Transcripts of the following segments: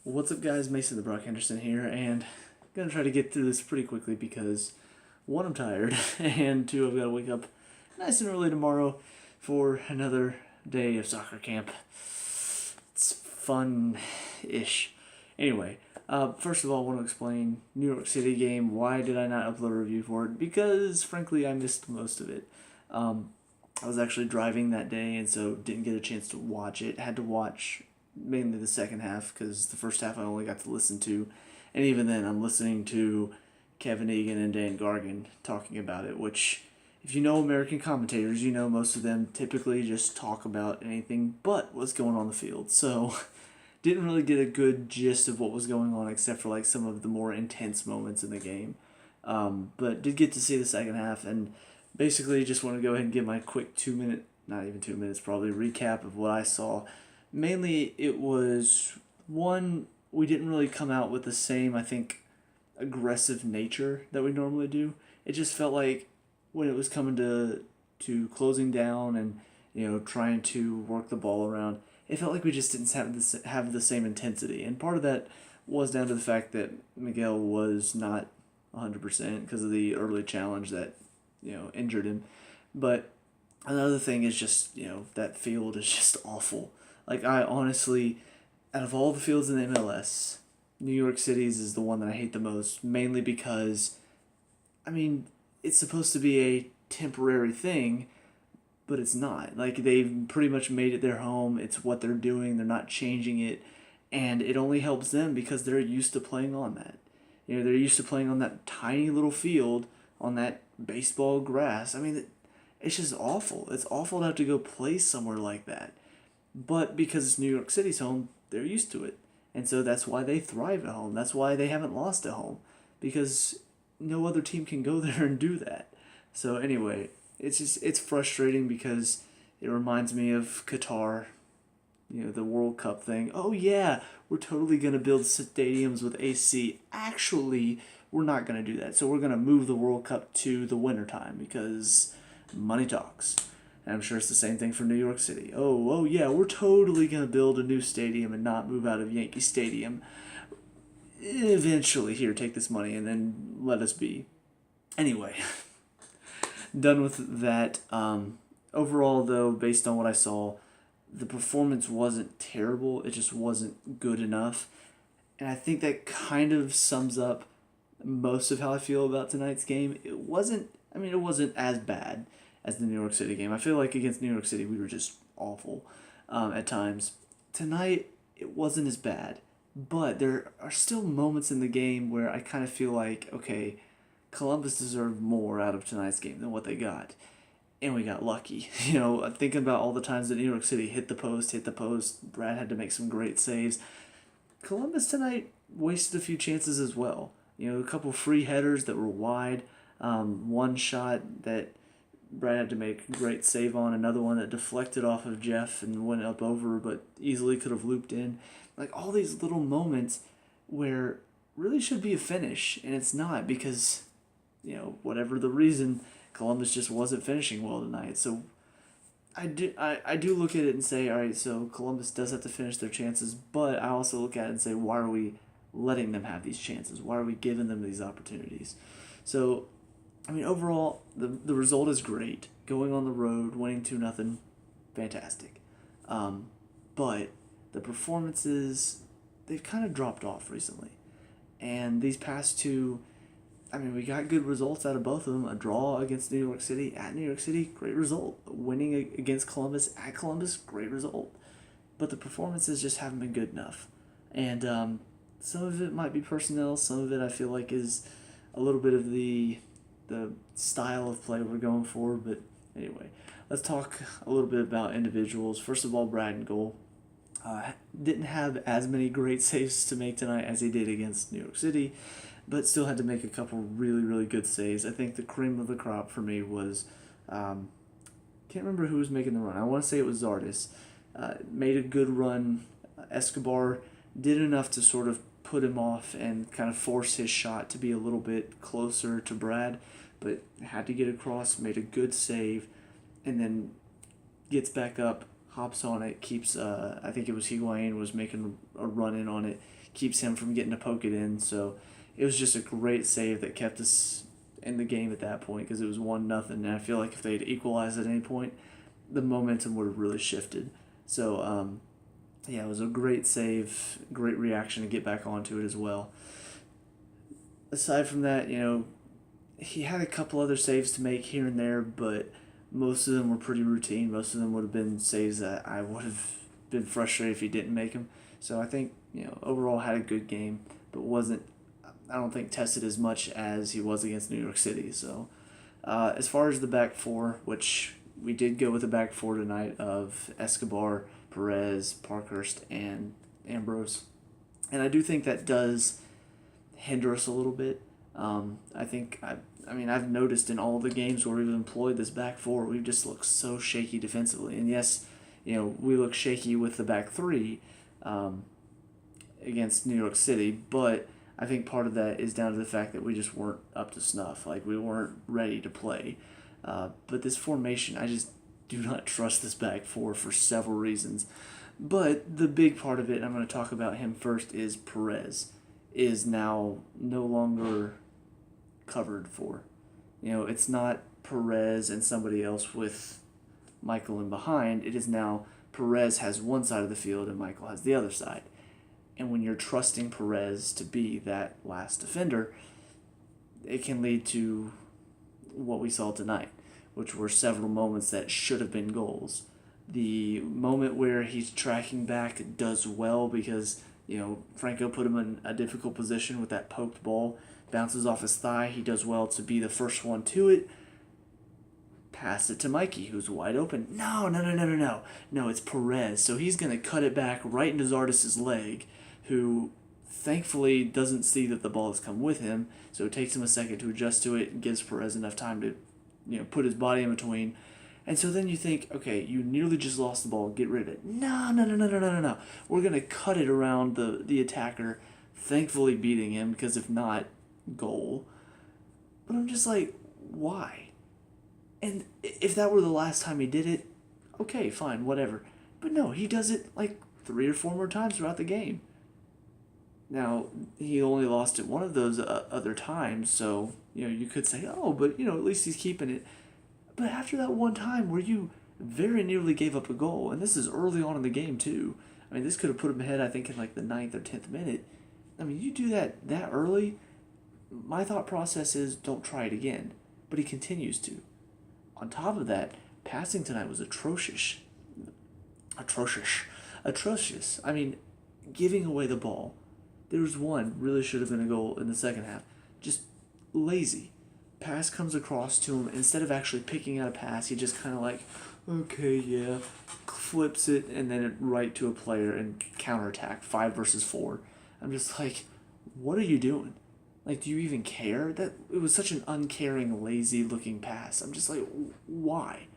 What's up, guys? Mason the Brock Henderson here, and I'm gonna try to get through this pretty quickly because one, I'm tired, and two, I've got to wake up nice and early tomorrow for another day of soccer camp. It's fun-ish. Anyway, first of all, I want to explain New York City game. Why did I not upload a review for it? Because, frankly, I missed most of it. I was actually driving that day, and so didn't get a chance to watch it. Had to watch mainly the second half because the first half I only got to listen to, and even then I'm listening to Kevin Egan and Dan Gargan talking about it, which, if you know American commentators, you know most of them typically just talk about anything but what's going on the field. So didn't really get a good gist of what was going on except for like some of the more intense moments in the game. But did get to see the second half, and basically just want to go ahead and give my quick 2 minute, not even 2 minutes probably, recap of what I saw. Mainly it was, one, we didn't really come out with the same, I think, aggressive nature that we normally do. It just felt like when it was coming to closing down and trying to work the ball around, it felt like we just didn't have the same intensity. And part of that was down to the fact that Miguel was not 100% because of the early challenge that injured him. But another thing is just that field is just awful. Like, I honestly, out of all the fields in the MLS, New York City's is the one that I hate the most, mainly because, I mean, it's supposed to be a temporary thing, but it's not. Like, they've pretty much made it their home. It's what they're doing. They're not changing it, and it only helps them because they're used to playing on that. They're used to playing on that tiny little field, on that baseball grass. I mean, it's just awful. It's awful to have to go play somewhere like that. But because it's New York City's home, they're used to it. And so that's why they thrive at home. That's why they haven't lost at home. Because no other team can go there and do that. So anyway, it's frustrating because it reminds me of Qatar, the World Cup thing. Oh yeah, we're totally going to build stadiums with AC. Actually, we're not going to do that. So we're going to move the World Cup to the wintertime because money talks. And I'm sure it's the same thing for New York City. Oh yeah, we're totally going to build a new stadium and not move out of Yankee Stadium. Eventually, here, take this money and then let us be. Anyway, done with that. Overall, though, based on what I saw, the performance wasn't terrible. It just wasn't good enough. And I think that kind of sums up most of how I feel about tonight's game. It wasn't as bad as the New York City game. I feel like against New York City, we were just awful at times. Tonight, it wasn't as bad. But there are still moments in the game where I kind of feel like, okay, Columbus deserved more out of tonight's game than what they got. And we got lucky. Thinking about all the times that New York City hit the post. Brad had to make some great saves. Columbus tonight wasted a few chances as well. A couple free headers that were wide. One shot that Brad had to make a great save on. Another one that deflected off of Jeff and went up over, but easily could have looped in. Like, all these little moments where really should be a finish, and it's not because, whatever the reason, Columbus just wasn't finishing well tonight. So I do look at it and say, all right, so Columbus does have to finish their chances, but I also look at it and say, why are we letting them have these chances? Why are we giving them these opportunities? So, overall, the result is great. Going on the road, winning 2-0, fantastic. But the performances, they've kind of dropped off recently. And these past two, we got good results out of both of them. A draw against New York City at New York City, great result. Winning against Columbus at Columbus, great result. But the performances just haven't been good enough. And some of it might be personnel. Some of it I feel like is a little bit of the style of play we're going for. But anyway, let's talk a little bit about individuals. First of all, Brad in goal. Didn't have as many great saves to make tonight as he did against New York City, but still had to make a couple really, really good saves. I think the cream of the crop for me was, can't remember who was making the run. I want to say it was Zardes. Made a good run. Escobar did enough to sort of put him off and kind of force his shot to be a little bit closer to Brad, but had to get across, made a good save, and then gets back up, hops on it, keeps, I think it was Higuain was making a run in on it, keeps him from getting to poke it in. So it was just a great save that kept us in the game at that point because it was 1-0. And I feel like if they'd equalized at any point, the momentum would have really shifted. So, yeah, it was a great save, great reaction to get back onto it as well. Aside from that, he had a couple other saves to make here and there, but most of them were pretty routine. Most of them would have been saves that I would have been frustrated if he didn't make them. So I think, overall had a good game, but I don't think tested as much as he was against New York City. So as far as the back four, which we did go with the back four tonight of Escobar, Perez, Parkhurst, and Ambrose. And I do think that does hinder us a little bit. I've noticed in all the games where we've employed this back four, we've just looked so shaky defensively. And yes, we look shaky with the back three against New York City, but I think part of that is down to the fact that we just weren't up to snuff. Like, we weren't ready to play. But this formation, I just do not trust this back four for several reasons. But the big part of it, I'm going to talk about him first, is Perez is now no longer covered for. It's not Perez and somebody else with Michael in behind. It is now Perez has one side of the field and Michael has the other side. And when you're trusting Perez to be that last defender, it can lead to what we saw tonight, which were several moments that should have been goals. The moment where he's tracking back does well because, Franco put him in a difficult position with that poked ball, bounces off his thigh. He does well to be the first one to it. Pass it to Mikey, who's wide open. No. No, it's Perez. So he's going to cut it back right into Zardes' leg, who thankfully doesn't see that the ball has come with him. So it takes him a second to adjust to it and gives Perez enough time to, put his body in between. And so then you think, okay, you nearly just lost the ball. Get rid of it. No. We're going to cut it around the attacker, thankfully beating him, because if not, goal. But I'm just like, why? And if that were the last time he did it, okay, fine, whatever. But no, he does it like 3 or 4 more times throughout the game. Now, he only lost it one of those other times, so, you could say, oh, but, at least he's keeping it. But after that one time where you very nearly gave up a goal, and this is early on in the game too, this could have put him ahead, I think, in like the 9th or 10th minute. You do that early, my thought process is don't try it again. But he continues to. On top of that, passing tonight was atrocious. Atrocious. Giving away the ball. There was one, really should have been a goal in the second half. Just lazy. Pass comes across to him. Instead of actually picking out a pass, he just kind of like, okay, yeah, flips it and then it right to a player and counterattack, 5 versus 4. I'm just like, what are you doing? Like, do you even care? That it was such an uncaring, lazy-looking pass. I'm just like, why?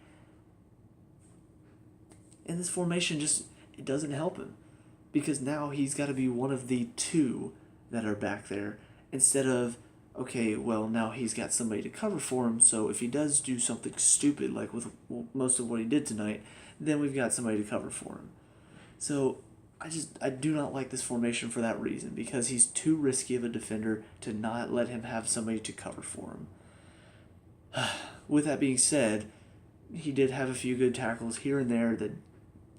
And this formation it doesn't help him. Because now he's got to be one of the 2 that are back there instead of, okay, well, now he's got somebody to cover for him, so if he does do something stupid, like with most of what he did tonight, then we've got somebody to cover for him. So I do not like this formation for that reason, because he's too risky of a defender to not let him have somebody to cover for him. With that being said, he did have a few good tackles here and there that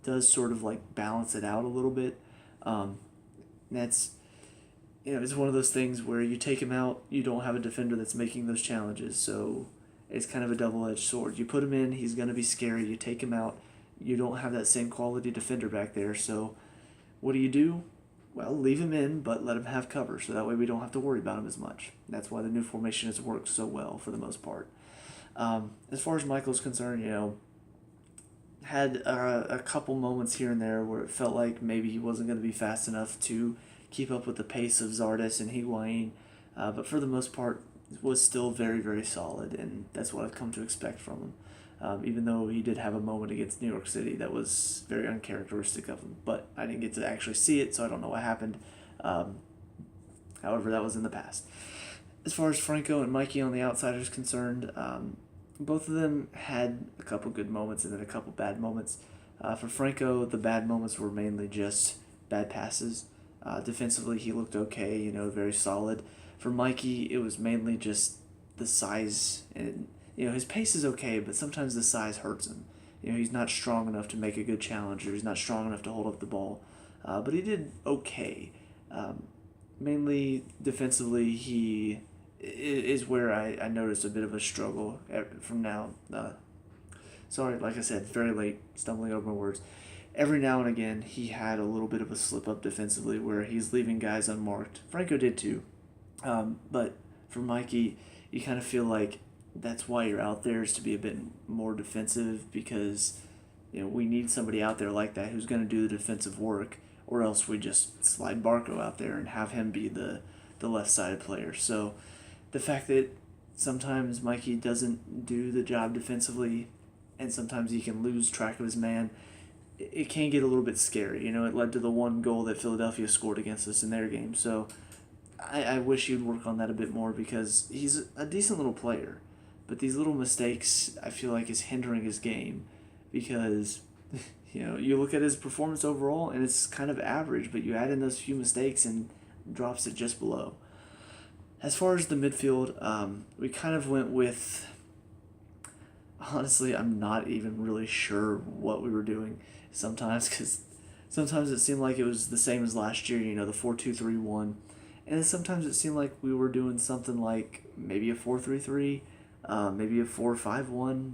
does sort of like balance it out a little bit. That's, it's one of those things where you take him out, you don't have a defender that's making those challenges, so it's kind of a double-edged sword. You put him in, he's going to be scary. You take him out, you don't have that same quality defender back there, so what do? Well, leave him in, but let him have cover, so that way we don't have to worry about him as much. That's why the new formation has worked so well for the most part. As far as Michael's concerned, had a couple moments here and there where it felt like maybe he wasn't going to be fast enough to keep up with the pace of Zardes and Higuain, but for the most part was still very, very solid, and that's what I've come to expect from him. Even though he did have a moment against New York City that was very uncharacteristic of him, but I didn't get to actually see it, so I don't know what happened. However, that was in the past. As far as Franco and Mikey on the outside is concerned, both of them had a couple good moments and then a couple bad moments. For Franco, the bad moments were mainly just bad passes. Defensively, he looked okay, very solid. For Mikey, it was mainly just the size, and his pace is okay, but sometimes the size hurts him. He's not strong enough to make a good challenge, or he's not strong enough to hold up the ball. But he did okay. Mainly defensively, he is where I noticed a bit of a struggle from now. Sorry, like I said, very late, stumbling over my words. Every now and again, he had a little bit of a slip up defensively where he's leaving guys unmarked. Franco did too. But for Mikey, you kind of feel like that's why you're out there, is to be a bit more defensive, because we need somebody out there like that who's going to do the defensive work, or else we just slide Barco out there and have him be the left-sided player. So the fact that sometimes Mikey doesn't do the job defensively, and sometimes he can lose track of his man, it can get a little bit scary. It led to the one goal that Philadelphia scored against us in their game. So I wish he'd work on that a bit more, because he's a decent little player. But these little mistakes, I feel like, is hindering his game, because you look at his performance overall and it's kind of average, but you add in those few mistakes and drops it just below. As far as the midfield, we kind of went with, honestly, I'm not even really sure what we were doing sometimes, because sometimes it seemed like it was the same as last year, the 4-2-3-1, and then sometimes it seemed like we were doing something like maybe a 4-3-3, maybe a 4-5-1.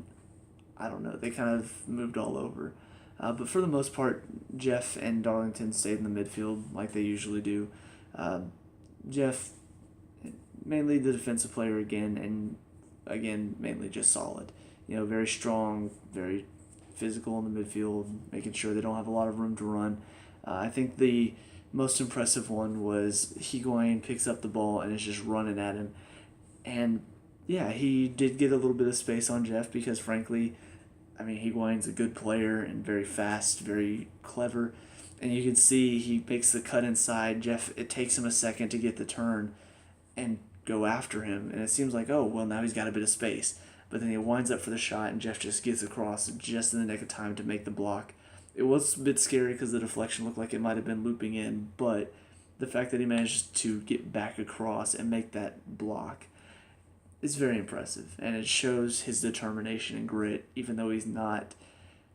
I don't know. They kind of moved all over. But for the most part, Jeff and Darlington stayed in the midfield like they usually do. Jeff, mainly the defensive player again, and again, mainly just solid. Very strong, very physical in the midfield, making sure they don't have a lot of room to run. I think the most impressive one was Higuain picks up the ball and is just running at him. And yeah, he did get a little bit of space on Jeff, because frankly, Higuain's a good player and very fast, very clever. And you can see he makes the cut inside. Jeff, it takes him a second to get the turn and go after him. And it seems like, oh, well, now he's got a bit of space. But then he winds up for the shot, and Jeff just gets across just in the nick of time to make the block. It was a bit scary because the deflection looked like it might have been looping in, but the fact that he managed to get back across and make that block is very impressive. And it shows his determination and grit, even though he's not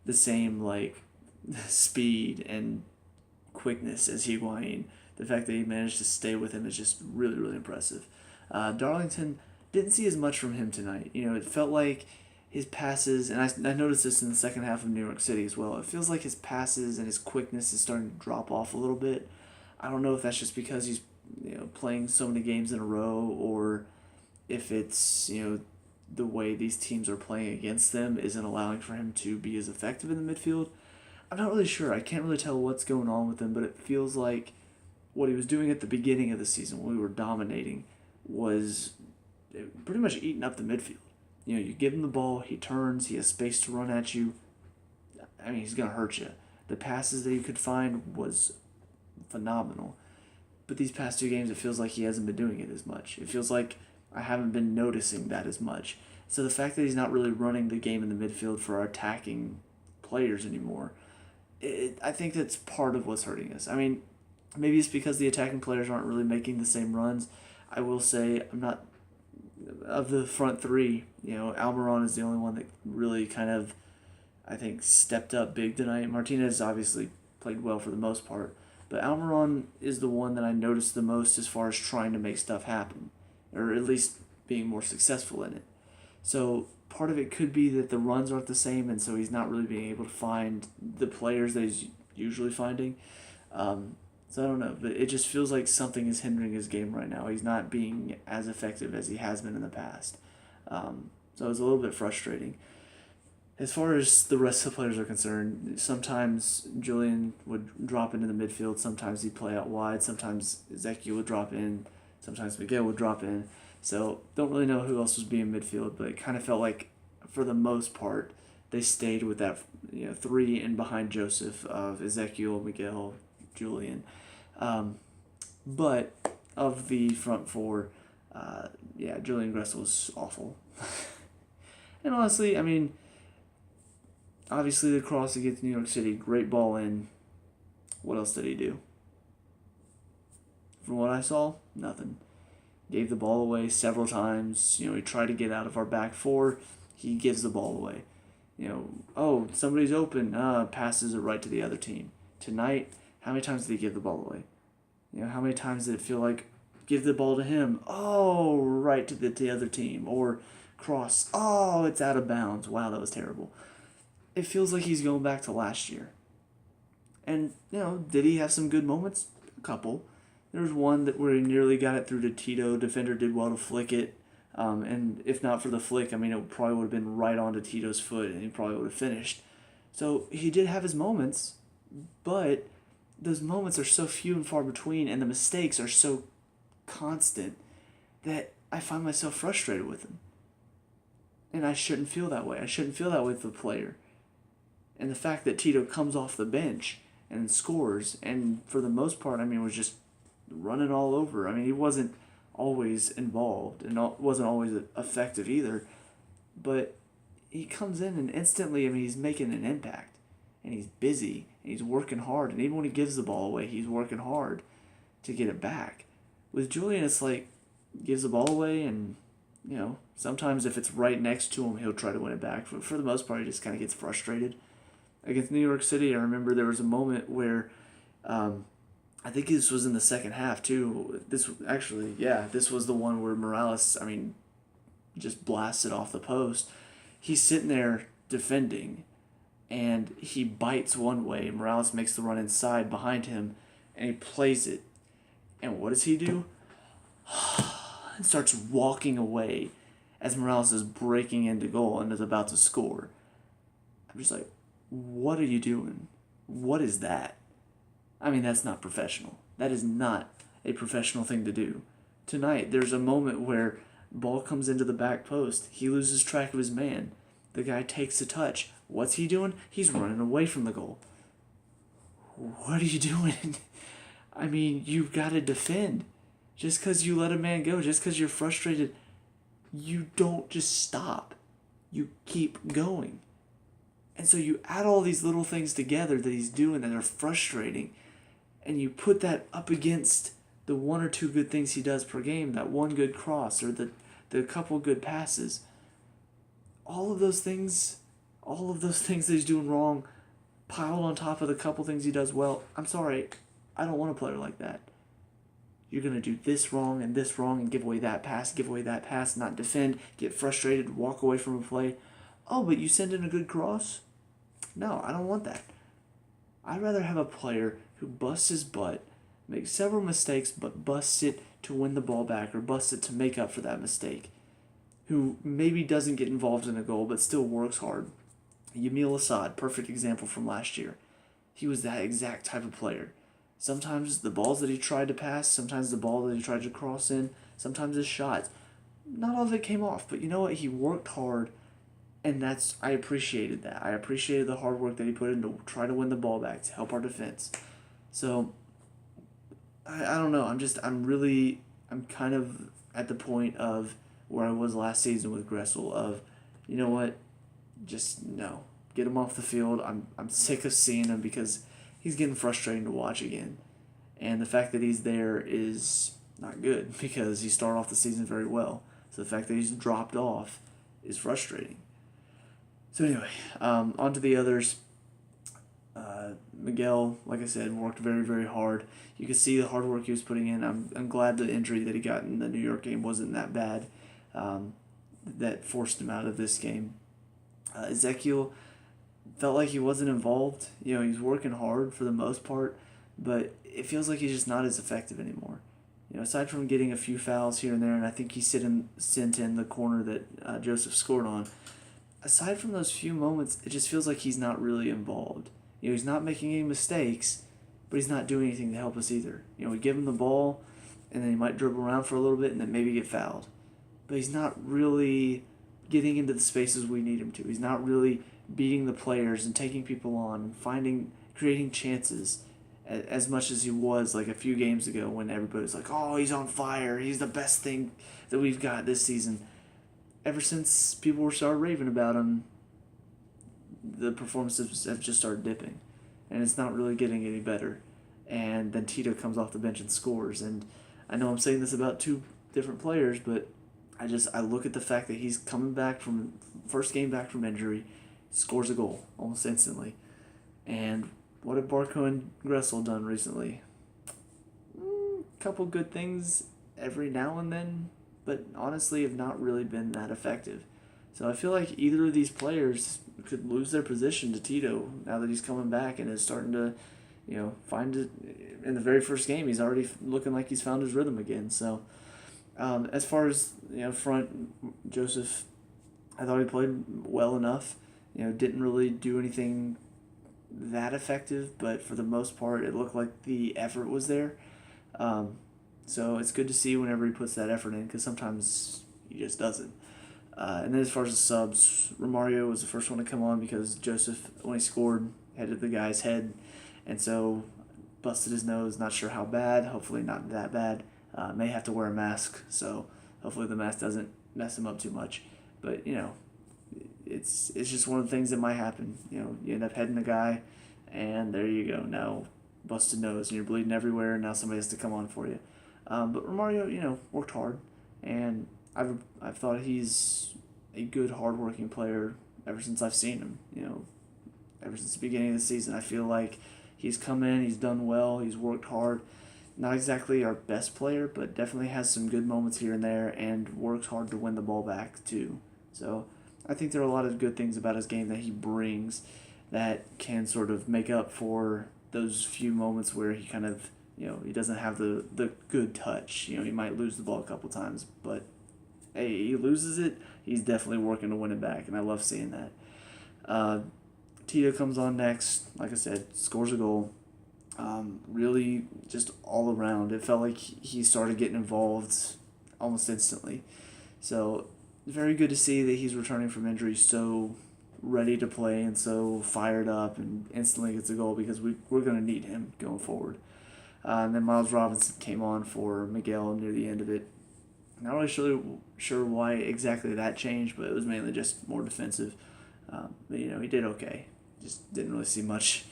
the same, speed and quickness as Higuain. The fact that he managed to stay with him is just really, really impressive. Darlington, didn't see as much from him tonight. It felt like his passes, and I noticed this in the second half of New York City as well, it feels like his passes and his quickness is starting to drop off a little bit. I don't know if that's just because he's playing so many games in a row, or if it's the way these teams are playing against them isn't allowing for him to be as effective in the midfield. I'm not really sure. I can't really tell what's going on with him, but it feels like what he was doing at the beginning of the season when we were dominating was pretty much eating up the midfield. You give him the ball, he turns, he has space to run at you. He's going to hurt you. The passes that he could find was phenomenal. But these past two games, it feels like he hasn't been doing it as much. It feels like I haven't been noticing that as much. So the fact that he's not really running the game in the midfield for our attacking players anymore, I think that's part of what's hurting us. Maybe it's because the attacking players aren't really making the same runs. I will say, I'm not... Of the front three, Almiron is the only one that really kind of, I think, stepped up big tonight. Martinez obviously played well for the most part, but Almiron is the one that I noticed the most as far as trying to make stuff happen, or at least being more successful in it. So part of it could be that the runs aren't the same, and so he's not really being able to find the players that he's usually finding. So I don't know, but it just feels like something is hindering his game right now. He's not being as effective as he has been in the past. So it's a little bit frustrating. As far as the rest of the players are concerned, sometimes Julian would drop into the midfield, sometimes he'd play out wide, sometimes Ezekiel would drop in, sometimes Miguel would drop in. So don't really know who else was being midfield, but it kind of felt like, for the most part, they stayed with that three in behind Joseph of Ezekiel, Miguel, Julian. But of the front four, Julian Gressel was awful. And honestly, obviously the cross against New York City, great ball in. What else did he do? From what I saw, nothing. Gave the ball away several times. He tried to get out of our back four. He gives the ball away. Oh, somebody's open. Passes it right to the other team. Tonight, how many times did he give the ball away? How many times did it feel like, give the ball to him? Oh, right to the other team. Or cross. Oh, it's out of bounds. Wow, that was terrible. It feels like he's going back to last year. And, did he have some good moments? A couple. There was one where he nearly got it through to Tito. Defender did well to flick it. And if not for the flick, it probably would have been right onto Tito's foot and he probably would have finished. So he did have his moments, but those moments are so few and far between and the mistakes are so constant that I find myself frustrated with him. And I shouldn't feel that way. I shouldn't feel that way with the player. And the fact that Tito comes off the bench and scores, and for the most part, was just running all over. He wasn't always involved and wasn't always effective either, but he comes in and instantly, he's making an impact, and he's busy, and he's working hard, and even when he gives the ball away, he's working hard to get it back. With Julian, it's like, gives the ball away, and, sometimes if it's right next to him, he'll try to win it back. For the most part, he just kind of gets frustrated. Against New York City, I remember there was a moment where, I think this was in the second half too. This was the one where Morales, just blasted off the post. He's sitting there defending, and he bites one way. Morales makes the run inside behind him, and he plays it. And what does he do? And starts walking away as Morales is breaking into goal and is about to score. I'm just like, what are you doing? What is that? That's not professional. That is not a professional thing to do. Tonight, there's a moment where ball comes into the back post. He loses track of his man. The guy takes a touch. What's he doing? He's running away from the goal. What are you doing? You've got to defend. Just because you let a man go, just because you're frustrated, you don't just stop. You keep going. And so you add all these little things together that he's doing that are frustrating, and you put that up against the one or two good things he does per game, that one good cross or the couple good passes. All of those things that he's doing wrong, piled on top of the couple things he does well. I'm sorry, I don't want a player like that. You're going to do this wrong and give away that pass, not defend, get frustrated, walk away from a play. Oh, but you send in a good cross? No, I don't want that. I'd rather have a player who busts his butt, makes several mistakes, but busts it to win the ball back or busts it to make up for that mistake, who maybe doesn't get involved in a goal but still works hard. Yamil Assad, perfect example from last year. He was that exact type of player. Sometimes the balls that he tried to pass, sometimes the ball that he tried to cross in, sometimes his shots. Not all of it came off, but you know what? He worked hard. And I appreciated that. I appreciated the hard work that he put in to try to win the ball back, to help our defense. So, I don't know. I'm kind of at the point of where I was last season with Gressel of, you know what, just no. Get him off the field. I'm sick of seeing him because he's getting frustrating to watch again. And the fact that he's there is not good because he started off the season very well. So the fact that he's dropped off is frustrating. So anyway, on to the others. Miguel, like I said, worked very, very hard. You could see the hard work he was putting in. I'm glad the injury that he got in the New York game wasn't that bad. That forced him out of this game. Ezekiel felt like he wasn't involved. He's working hard for the most part, but it feels like he's just not as effective anymore. Aside from getting a few fouls here and there, and I think he sent in the corner that Joseph scored on. Aside from those few moments, it just feels like he's not really involved. He's not making any mistakes, but he's not doing anything to help us either. We give him the ball, and then he might dribble around for a little bit and then maybe get fouled. But he's not really getting into the spaces we need him to. He's not really beating the players and taking people on and creating chances as much as he was like a few games ago when everybody was like, oh, he's on fire. He's the best thing that we've got this season. Ever since people started raving about him, the performances have just started dipping, and it's not really getting any better. and then Tito comes off the bench and scores. And I know I'm saying this about two different players, but I look at the fact that he's coming back from first game back from injury, scores a goal almost instantly. And what have Barco and Gressel done recently? Couple good things every now and then, but honestly have not really been that effective. So I feel like either of these players could lose their position to Tito now that he's coming back and is starting to, find it. In the very first game, he's already looking like he's found his rhythm again. So as far as front, Joseph, I thought he played well enough. Didn't really do anything that effective, but for the most part, it looked like the effort was there. So it's good to see whenever he puts that effort in, because sometimes he just doesn't. And then as far as the subs, Romario was the first one to come on because Joseph, when he scored, headed the guy's head, and so busted his nose. Not sure how bad. Hopefully not that bad. May have to wear a mask, so hopefully the mask doesn't mess him up too much. But it's just one of the things that might happen. You end up heading the guy, and there you go. Now busted nose, and you're bleeding everywhere, and now somebody has to come on for you. But Romario, worked hard, and I've thought he's a good, hardworking player ever since I've seen him. Ever since the beginning of the season, I feel like he's come in, he's done well, he's worked hard. Not exactly our best player, but definitely has some good moments here and there, and works hard to win the ball back too. So I think there are a lot of good things about his game that he brings that can sort of make up for those few moments where he kind of, he doesn't have the good touch. He might lose the ball a couple times, but hey, he loses it, he's definitely working to win it back, and I love seeing that. Tito comes on next, like I said, scores a goal. Really just all around. It felt like he started getting involved almost instantly. So very good to see that he's returning from injury so ready to play and so fired up and instantly gets a goal, because we're going to need him going forward. And then Miles Robinson came on for Miguel near the end of it. Not really sure why exactly that changed, but it was mainly just more defensive. But he did okay. Just didn't really see much.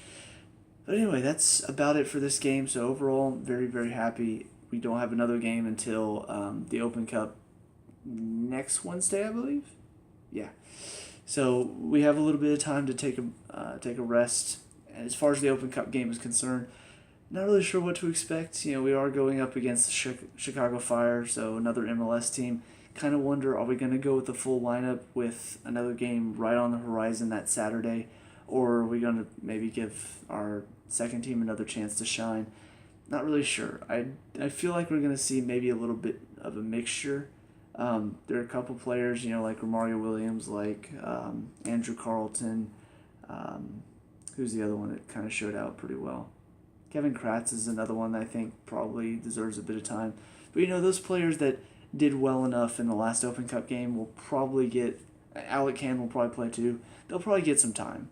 But anyway, that's about it for this game. So overall, very, very happy. We don't have another game until the Open Cup next Wednesday, I believe. Yeah. So we have a little bit of time to take a rest. And as far as the Open Cup game is concerned, not really sure what to expect. We are going up against the Chicago Fire, so another MLS team. Kind of wonder, are we going to go with the full lineup with another game right on the horizon that Saturday? Or are we going to maybe give our second team another chance to shine? Not really sure. I feel like we're going to see maybe a little bit of a mixture. There are a couple players, like Romario Williams, like Andrew Carlton. Who's the other one that kind of showed out pretty well? Kevin Kratz is another one that I think probably deserves a bit of time. But those players that did well enough in the last Open Cup game will probably get... Alec Can will probably play too. They'll probably get some time.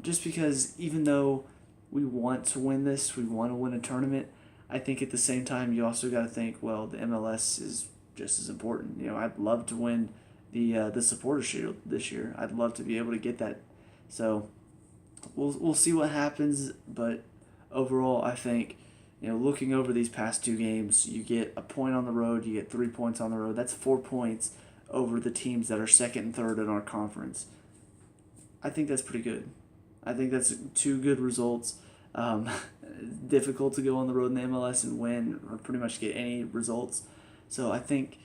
Just because even though we want to win this, we want to win a tournament, I think at the same time you also got to think, well, the MLS is just as important. I'd love to win the Supporter Shield this year. I'd love to be able to get that. So we'll see what happens, but overall I think looking over these past two games, you get a point on the road, you get 3 points on the road. That's 4 points over the teams that are second and third in our conference. I think that's pretty good. I think that's two good results. Difficult to go on the road in the MLS and win or pretty much get any results. So I think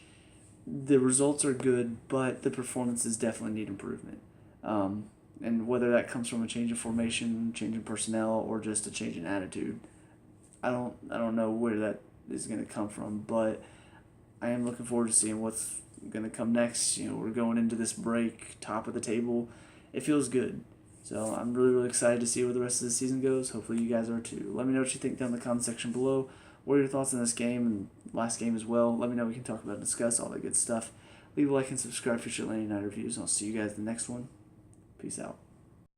the results are good, but the performances definitely need improvement. And whether that comes from a change in formation, change in personnel, or just a change in attitude, I don't know where that is going to come from. But I am looking forward to seeing what's going to come next. We're going into this break, top of the table. It feels good. So I'm really, really excited to see where the rest of the season goes. Hopefully you guys are too. Let me know what you think down in the comment section below. What are your thoughts on this game and last game as well? Let me know. We can talk about and discuss all that good stuff. Leave a like and subscribe for future Landing Night reviews. I'll see you guys in the next one. Peace out.